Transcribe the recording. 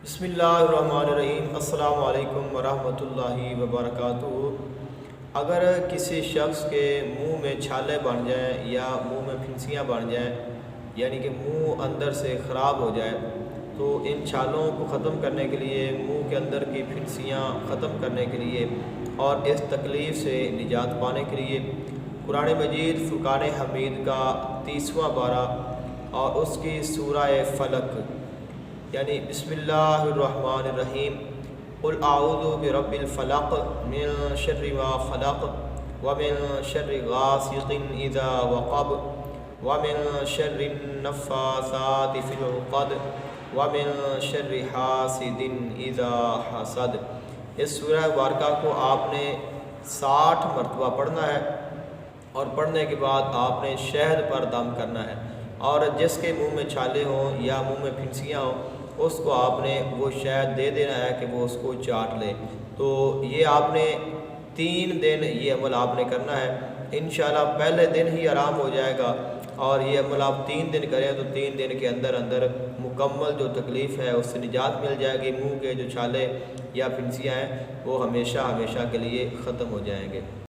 بسم اللہ الرحمن الرحیم۔ السلام علیکم ورحمۃ اللہ وبرکاتہ۔ اگر کسی شخص کے منہ میں چھالے بن جائیں یا منہ میں پھنسیاں بن جائیں، یعنی کہ منہ اندر سے خراب ہو جائے، تو ان چھالوں کو ختم کرنے کے لیے، منہ کے اندر کی پھنسیاں ختم کرنے کے لیے اور اس تکلیف سے نجات پانے کے لیے قرآن مجید فرقان حمید کا 30واں پارہ اور اس کی سورہ فلق، یعنی بسم اللہ الرحمن الرحیم، قل اعوذ برب الفلق من شر ما خلق ومن شر غاسق اذا وقب ومن شر النفاثات فی العقد ومن شر حاسد اذا حسد۔ اس سورہ مبارکہ کو آپ نے 60 مرتبہ پڑھنا ہے اور پڑھنے کے بعد آپ نے شہد پر دم کرنا ہے، اور جس کے منہ میں چھالے ہوں یا منہ میں پھنسیاں ہوں اس کو آپ نے وہ شہد دے دینا ہے کہ وہ اس کو چاٹ لے۔ تو یہ آپ نے 3 دن یہ عمل آپ نے کرنا ہے، انشاءاللہ پہلے دن ہی آرام ہو جائے گا، اور یہ عمل آپ 3 دن کریں تو 3 دن کے اندر اندر مکمل جو تکلیف ہے اس سے نجات مل جائے گی۔ منہ کے جو چھالے یا پھنسیاں ہیں وہ ہمیشہ کے لیے ختم ہو جائیں گے۔